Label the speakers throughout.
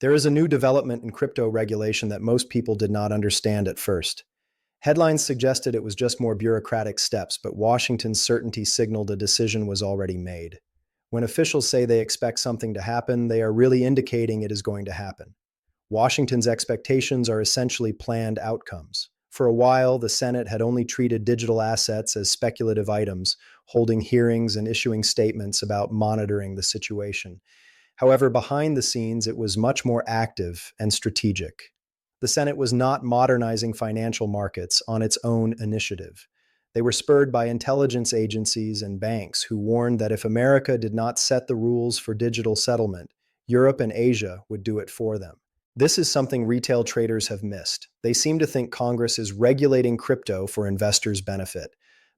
Speaker 1: There is a new development in crypto regulation that most people did not understand at first. Headlines suggested it was just more bureaucratic steps, but Washington's certainty signaled a decision was already made. When officials say they expect something to happen, they are really indicating it is going to happen. Washington's expectations are essentially planned outcomes. For a while, the Senate had only treated digital assets as speculative items, holding hearings and issuing statements about monitoring the situation. However, behind the scenes, it was much more active and strategic. The Senate was not modernizing financial markets on its own initiative. They were spurred by intelligence agencies and banks who warned that if America did not set the rules for digital settlement, Europe and Asia would do it for them. This is something retail traders have missed. They seem to think Congress is regulating crypto for investors' benefit.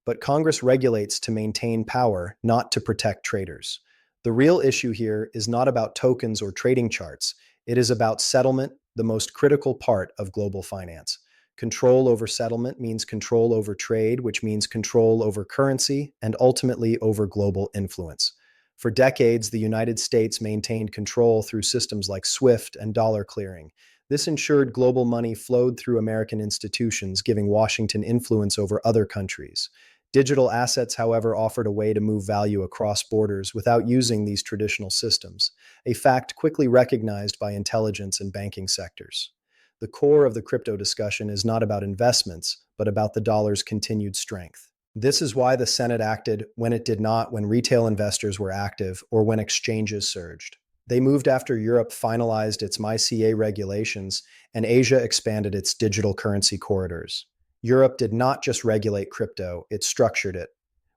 Speaker 1: But Congress regulates to maintain power, not to protect traders. The real issue here is not about tokens or trading charts. It is about settlement, the most critical part of global finance. Control over settlement means control over trade, which means control over currency and ultimately over global influence. For decades, the United States maintained control through systems like SWIFT and dollar clearing. This ensured global money flowed through American institutions, giving Washington influence over other countries. Digital assets, however, offered a way to move value across borders without using these traditional systems, a fact quickly recognized by intelligence and banking sectors. The core of the crypto discussion is not about investments, but about the dollar's continued strength. This is why the Senate acted when it did not when retail investors were active or when exchanges surged. They moved after Europe finalized its MiCA regulations and Asia expanded its digital currency corridors. Europe did not just regulate crypto, it structured it.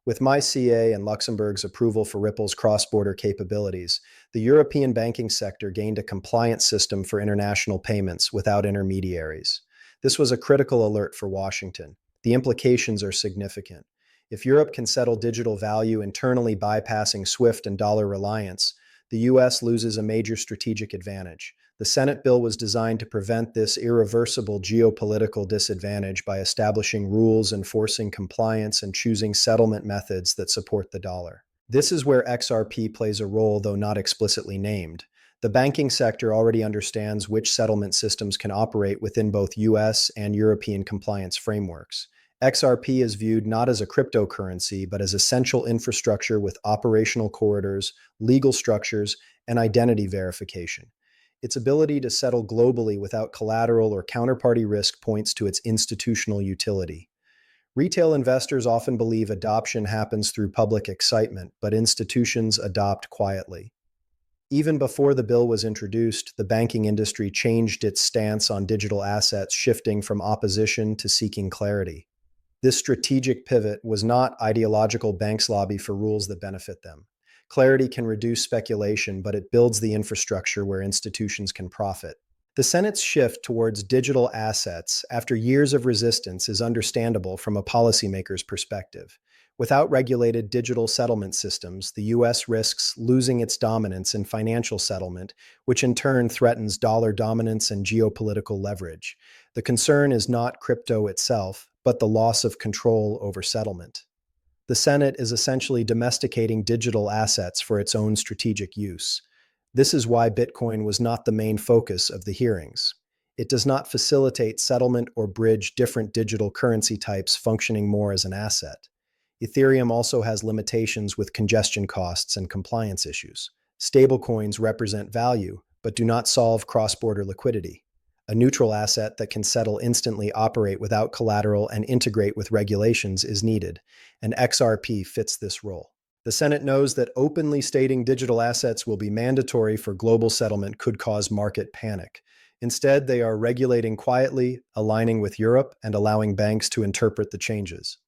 Speaker 1: With MiCA and Luxembourg's approval for Ripple's cross-border capabilities, the European banking sector gained a compliant system for international payments without intermediaries. This was a critical alert for Washington. The implications are significant. If Europe can settle digital value internally bypassing SWIFT and dollar reliance, the US loses a major strategic advantage. The Senate bill was designed to prevent this irreversible geopolitical disadvantage by establishing rules, enforcing compliance, and choosing settlement methods that support the dollar. This is where XRP plays a role, though not explicitly named. The banking sector already understands which settlement systems can operate within both US and European compliance frameworks. XRP is viewed not as a cryptocurrency, but as essential infrastructure with operational corridors, legal structures, and identity verification. Its ability to settle globally without collateral or counterparty risk points to its institutional utility. Retail investors often believe adoption happens through public excitement, but institutions adopt quietly. Even before the bill was introduced, the banking industry changed its stance on digital assets, shifting from opposition to seeking clarity. This strategic pivot was not ideological banks lobby for rules that benefit them. Clarity can reduce speculation, but it builds the infrastructure where institutions can profit. The Senate's shift towards digital assets after years of resistance is understandable from a policymaker's perspective. Without regulated digital settlement systems, the U.S. risks losing its dominance in financial settlement, which in turn threatens dollar dominance and geopolitical leverage. The concern is not crypto itself, but the loss of control over settlement. The Senate is essentially domesticating digital assets for its own strategic use. This is why Bitcoin was not the main focus of the hearings. It does not facilitate settlement or bridge different digital currency types functioning more as an asset. Ethereum also has limitations with congestion costs and compliance issues. Stablecoins represent value, but do not solve cross-border liquidity. A neutral asset that can settle instantly, operate without collateral, and integrate with regulations is needed, and XRP fits this role. The Senate knows that openly stating digital assets will be mandatory for global settlement could cause market panic. Instead, they are regulating quietly, aligning with Europe, and allowing banks to interpret the changes.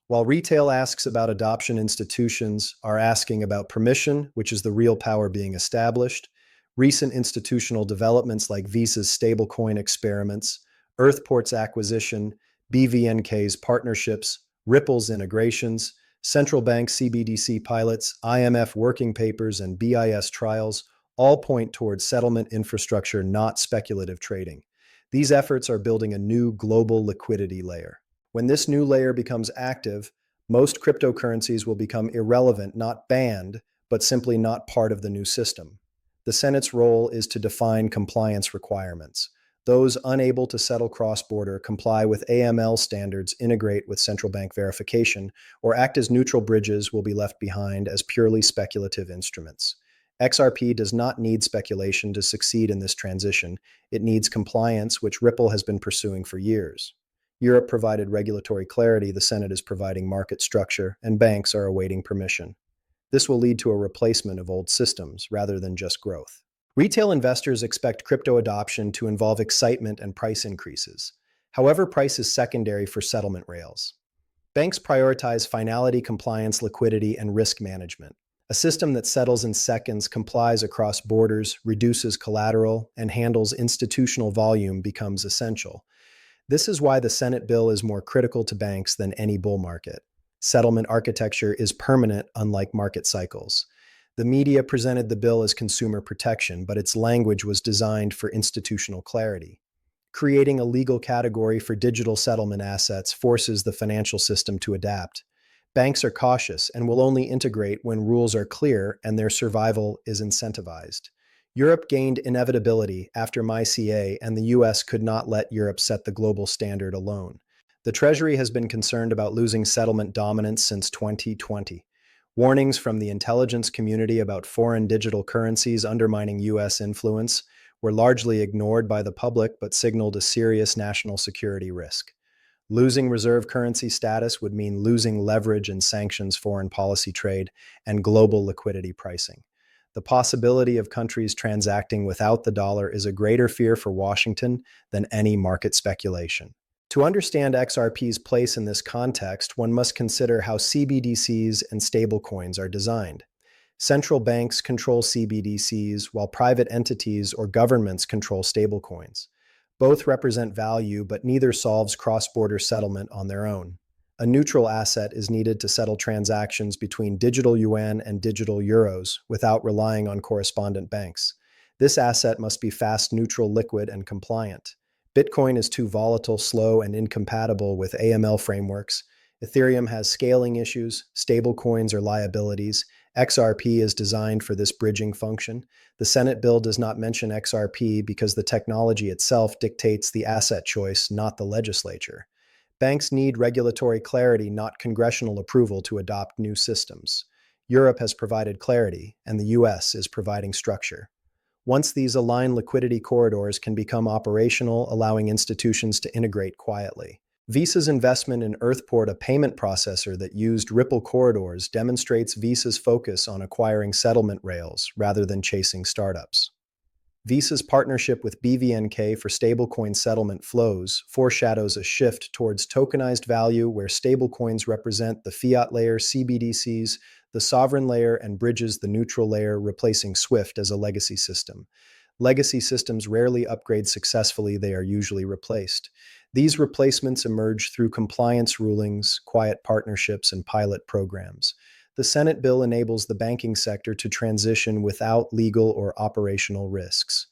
Speaker 1: While retail asks about adoption, institutions are asking about permission, which is the real power being established. Recent institutional developments like Visa's stablecoin experiments, Earthport's acquisition, BVNK's partnerships, Ripple's integrations, central bank CBDC pilots, IMF working papers, and BIS trials all point towards settlement infrastructure, not speculative trading. These efforts are building a new global liquidity layer. When this new layer becomes active, most cryptocurrencies will become irrelevant, not banned, but simply not part of the new system. The Senate's role is to define compliance requirements. Those unable to settle cross-border comply with AML standards, integrate with central bank verification, or act as neutral bridges will be left behind as purely speculative instruments. XRP does not need speculation to succeed in this transition. It needs compliance, which Ripple has been pursuing for years. Europe provided regulatory clarity, the Senate is providing market structure, and banks are awaiting permission. This will lead to a replacement of old systems rather than just growth. Retail investors expect crypto adoption to involve excitement and price increases. However, price is secondary for settlement rails. Banks prioritize finality, compliance, liquidity, and risk management. A system that settles in seconds, complies across borders, reduces collateral, and handles institutional volume becomes essential. This is why the Senate bill is more critical to banks than any bull market. Settlement architecture is permanent, unlike market cycles. The media presented the bill as consumer protection, but its language was designed for institutional clarity. Creating a legal category for digital settlement assets forces the financial system to adapt. Banks are cautious and will only integrate when rules are clear and their survival is incentivized. Europe gained inevitability after MiCA, and the US could not let Europe set the global standard alone. The Treasury has been concerned about losing settlement dominance since 2020. Warnings from the intelligence community about foreign digital currencies undermining US influence were largely ignored by the public but signaled a serious national security risk. Losing reserve currency status would mean losing leverage in sanctions, foreign policy trade, and global liquidity pricing. The possibility of countries transacting without the dollar is a greater fear for Washington than any market speculation. To understand XRP's place in this context, one must consider how CBDCs and stablecoins are designed. Central banks control CBDCs, while private entities or governments control stablecoins. Both represent value, but neither solves cross-border settlement on their own. A neutral asset is needed to settle transactions between digital yuan and digital euros without relying on correspondent banks. This asset must be fast, neutral, liquid, and compliant. Bitcoin is too volatile, slow, and incompatible with AML frameworks. Ethereum has scaling issues, stablecoins are liabilities. XRP is designed for this bridging function. The Senate bill does not mention XRP because the technology itself dictates the asset choice, not the legislature. Banks need regulatory clarity, not congressional approval, to adopt new systems. Europe has provided clarity, and the US is providing structure. Once these aligned, liquidity corridors can become operational, allowing institutions to integrate quietly. Visa's investment in Earthport, a payment processor that used Ripple corridors, demonstrates Visa's focus on acquiring settlement rails rather than chasing startups. Visa's partnership with BVNK for stablecoin settlement flows foreshadows a shift towards tokenized value, where stablecoins represent the fiat layer, CBDCs the sovereign layer, and bridges the neutral layer, replacing SWIFT as a legacy system. Legacy systems rarely upgrade successfully, they are usually replaced. These replacements emerge through compliance rulings, quiet partnerships, and pilot programs. The Senate bill enables the banking sector to transition without legal or operational risks.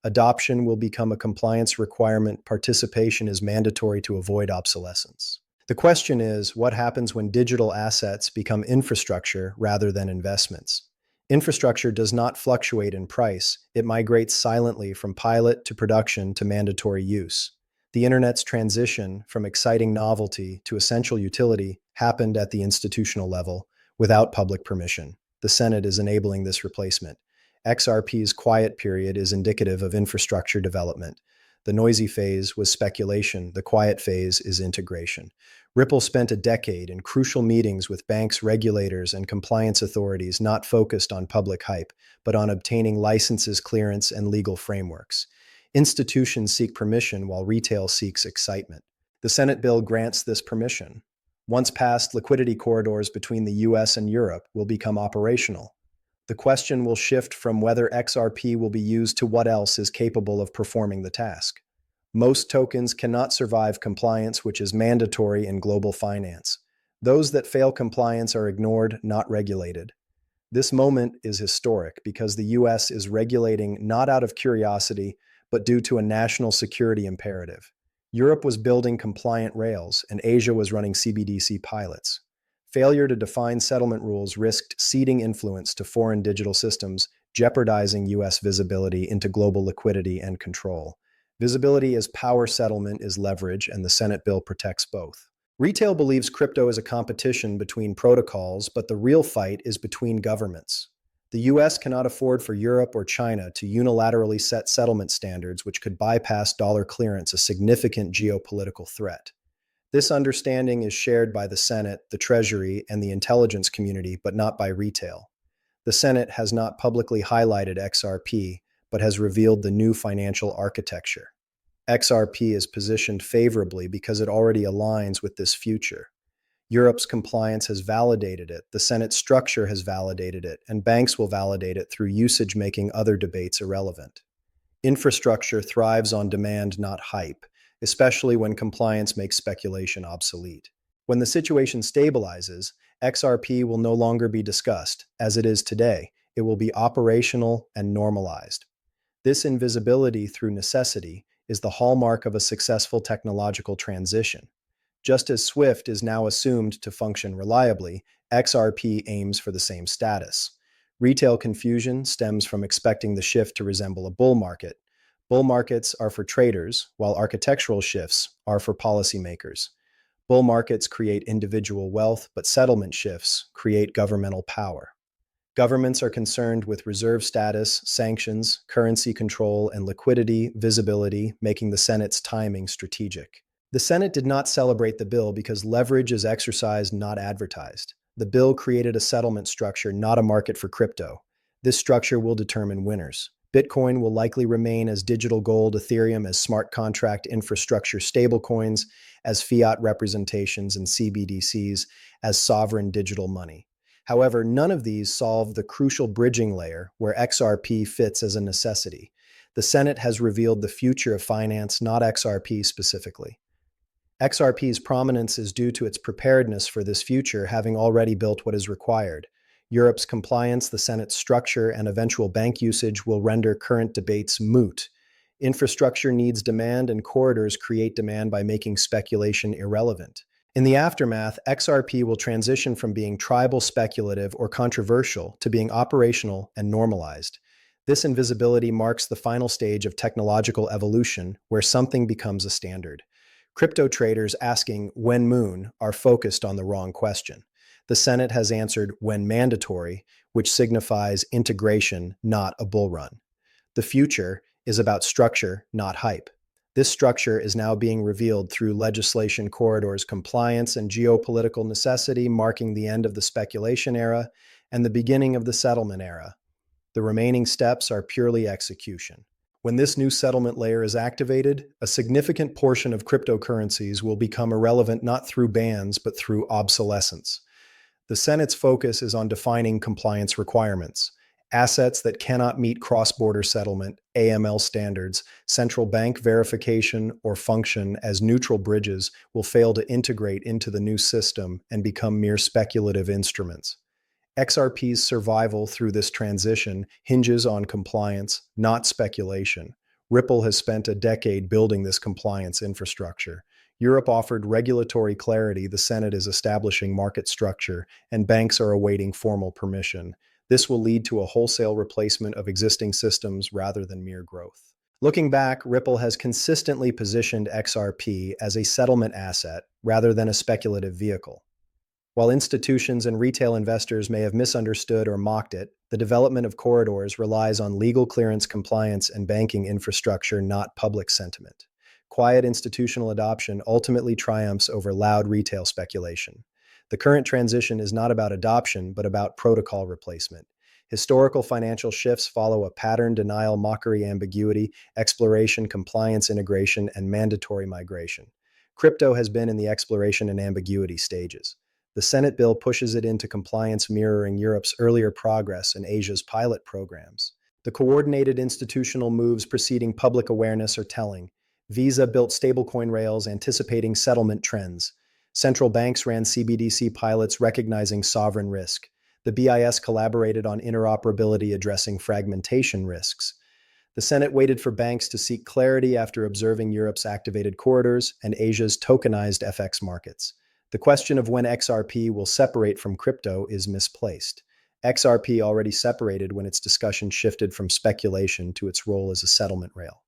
Speaker 1: Adoption will become a compliance requirement. Participation is mandatory to avoid obsolescence. The question is, what happens when digital assets become infrastructure rather than investments? Infrastructure does not fluctuate in price. It migrates silently from pilot to production to mandatory use. The Internet's transition from exciting novelty to essential utility happened at the institutional level without public permission. The Senate is enabling this replacement. XRP's quiet period is indicative of infrastructure development. The noisy phase was speculation. The quiet phase is integration. Ripple spent a decade in crucial meetings with banks, regulators, and compliance authorities, not focused on public hype, but on obtaining licenses, clearance, and legal frameworks. Institutions seek permission while retail seeks excitement. The Senate bill grants this permission. Once passed, liquidity corridors between the US and Europe will become operational. The question will shift from whether XRP will be used to what else is capable of performing the task. Most tokens cannot survive compliance, which is mandatory in global finance. Those that fail compliance are ignored, not regulated. This moment is historic because the US is regulating not out of curiosity, but due to a national security imperative. Europe was building compliant rails, and Asia was running CBDC pilots. Failure to define settlement rules risked ceding influence to foreign digital systems, jeopardizing U.S. visibility into global liquidity and control. Visibility as power, settlement is leverage, and the Senate bill protects both. Retail believes crypto is a competition between protocols, but the real fight is between governments. The US cannot afford for Europe or China to unilaterally set settlement standards which could bypass dollar clearance, a significant geopolitical threat. This understanding is shared by the Senate, the Treasury, and the intelligence community, but not by retail. The Senate has not publicly highlighted XRP, but has revealed the new financial architecture. XRP is positioned favorably because it already aligns with this future. Europe's compliance has validated it, the Senate structure has validated it, and banks will validate it through usage, making other debates irrelevant. Infrastructure thrives on demand, not hype, especially when compliance makes speculation obsolete. When the situation stabilizes, XRP will no longer be discussed, as it is today. It will be operational and normalized. This invisibility through necessity is the hallmark of a successful technological transition. Just as SWIFT is now assumed to function reliably, XRP aims for the same status. Retail confusion stems from expecting the shift to resemble a bull market. Bull markets are for traders, while architectural shifts are for policymakers. Bull markets create individual wealth, but settlement shifts create governmental power. Governments are concerned with reserve status, sanctions, currency control, and liquidity visibility, making the Senate's timing strategic. The Senate did not celebrate the bill because leverage is exercised, not advertised. The bill created a settlement structure, not a market for crypto. This structure will determine winners. Bitcoin will likely remain as digital gold, Ethereum as smart contract infrastructure stablecoins, as fiat representations, and CBDCs as sovereign digital money. However, none of these solve the crucial bridging layer where XRP fits as a necessity. The Senate has revealed the future of finance, not XRP specifically. XRP's prominence is due to its preparedness for this future, having already built what is required. Europe's compliance, the Senate's structure, and eventual bank usage will render current debates moot. Infrastructure needs demand, and corridors create demand by making speculation irrelevant. In the aftermath, XRP will transition from being tribal, speculative, or controversial to being operational and normalized. This invisibility marks the final stage of technological evolution, where something becomes a standard. Crypto traders asking "when moon" are focused on the wrong question. The Senate has answered "when mandatory," which signifies integration, not a bull run. The future is about structure, not hype. This structure is now being revealed through legislation, corridors, compliance, and geopolitical necessity, marking the end of the speculation era and the beginning of the settlement era. The remaining steps are purely execution. When this new settlement layer is activated, a significant portion of cryptocurrencies will become irrelevant not through bans, but through obsolescence. The Senate's focus is on defining compliance requirements. Assets that cannot meet cross-border settlement, AML standards, central bank verification, or function as neutral bridges will fail to integrate into the new system and become mere speculative instruments. XRP's survival through this transition hinges on compliance, not speculation. Ripple has spent a decade building this compliance infrastructure. Europe offered regulatory clarity, the Senate is establishing market structure, and banks are awaiting formal permission. This will lead to a wholesale replacement of existing systems rather than mere growth. Looking back, Ripple has consistently positioned XRP as a settlement asset rather than a speculative vehicle. While institutions and retail investors may have misunderstood or mocked it, the development of corridors relies on legal clearance, compliance, and banking infrastructure, not public sentiment. Quiet institutional adoption ultimately triumphs over loud retail speculation. The current transition is not about adoption, but about protocol replacement. Historical financial shifts follow a pattern: denial, mockery, ambiguity, exploration, compliance, integration, and mandatory migration. Crypto has been in the exploration and ambiguity stages. The Senate bill pushes it into compliance, mirroring Europe's earlier progress and Asia's pilot programs. The coordinated institutional moves preceding public awareness are telling. Visa built stablecoin rails anticipating settlement trends. Central banks ran CBDC pilots recognizing sovereign risk. The BIS collaborated on interoperability addressing fragmentation risks. The Senate waited for banks to seek clarity after observing Europe's activated corridors and Asia's tokenized FX markets. The question of when XRP will separate from crypto is misplaced. XRP already separated when its discussion shifted from speculation to its role as a settlement rail.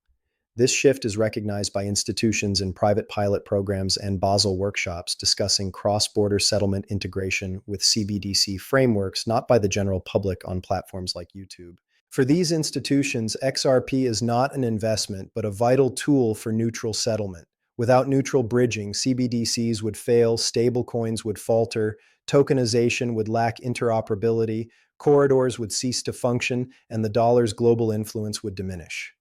Speaker 1: This shift is recognized by institutions in private pilot programs and Basel workshops discussing cross-border settlement integration with CBDC frameworks, not by the general public on platforms like YouTube. For these institutions, XRP is not an investment, but a vital tool for neutral settlement. Without neutral bridging, CBDCs would fail, stablecoins would falter, tokenization would lack interoperability, corridors would cease to function, and the dollar's global influence would diminish.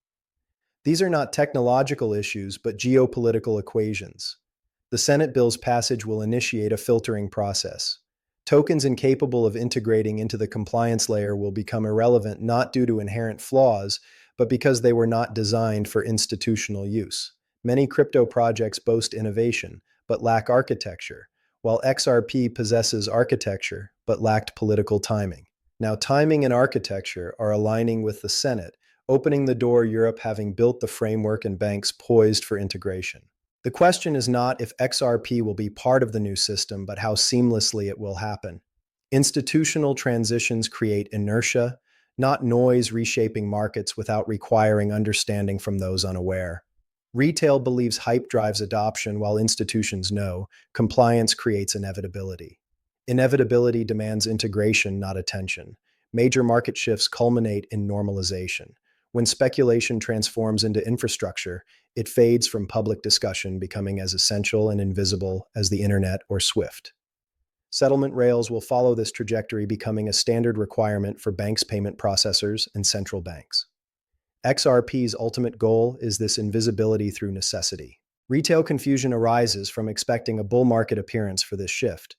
Speaker 1: These are not technological issues, but geopolitical equations. The Senate bill's passage will initiate a filtering process. Tokens incapable of integrating into the compliance layer will become irrelevant not due to inherent flaws, but because they were not designed for institutional use. Many crypto projects boast innovation, but lack architecture, while XRP possesses architecture, but lacked political timing. Now, timing and architecture are aligning with the Senate, opening the door, Europe having built the framework and banks poised for integration. The question is not if XRP will be part of the new system, but how seamlessly it will happen. Institutional transitions create inertia, not noise reshaping markets without requiring understanding from those unaware. Retail believes hype drives adoption, while institutions know compliance creates inevitability. Inevitability demands integration, not attention. Major market shifts culminate in normalization. When speculation transforms into infrastructure, it fades from public discussion, becoming as essential and invisible as the internet or Swift. Settlement rails will follow this trajectory, becoming a standard requirement for banks, payment processors, and central banks. XRP's ultimate goal is this invisibility through necessity. Retail confusion arises from expecting a bull market appearance for this shift.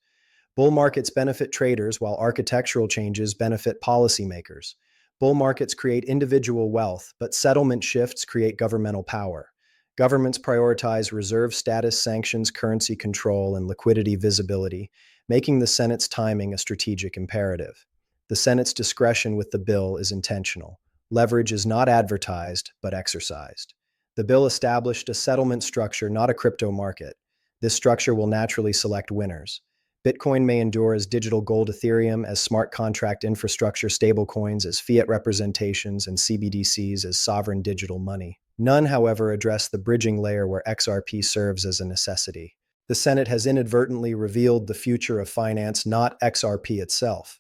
Speaker 1: Bull markets benefit traders, while architectural changes benefit policymakers. Bull markets create individual wealth, but settlement shifts create governmental power. Governments prioritize reserve status, sanctions, currency control, and liquidity visibility, making the Senate's timing a strategic imperative. The Senate's discretion with the bill is intentional. Leverage is not advertised, but exercised. The bill established a settlement structure, not a crypto market. This structure will naturally select winners. Bitcoin may endure as digital gold, Ethereum as smart contract infrastructure, stablecoins as fiat representations, and CBDCs as sovereign digital money. None, however, address the bridging layer where XRP serves as a necessity. The Senate has inadvertently revealed the future of finance, not XRP itself.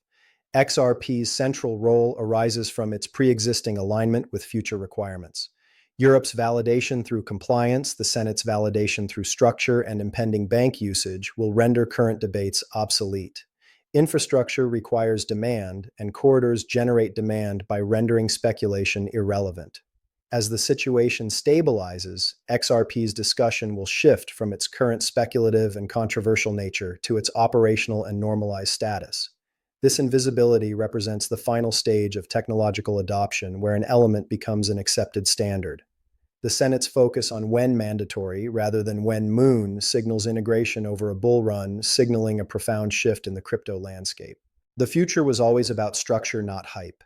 Speaker 1: XRP's central role arises from its pre-existing alignment with future requirements. Europe's validation through compliance, the Senate's validation through structure, and impending bank usage will render current debates obsolete. Infrastructure requires demand, and corridors generate demand by rendering speculation irrelevant. As the situation stabilizes, XRP's discussion will shift from its current speculative and controversial nature to its operational and normalized status. This invisibility represents the final stage of technological adoption, where an element becomes an accepted standard. The Senate's focus on when mandatory rather than when moon signals integration over a bull run, signaling a profound shift in the crypto landscape. The future was always about structure, not hype.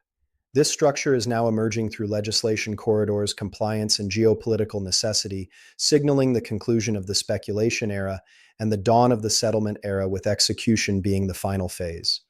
Speaker 1: This structure is now emerging through legislation corridors, compliance, and geopolitical necessity, signaling the conclusion of the speculation era and the dawn of the settlement era, with execution being the final phase.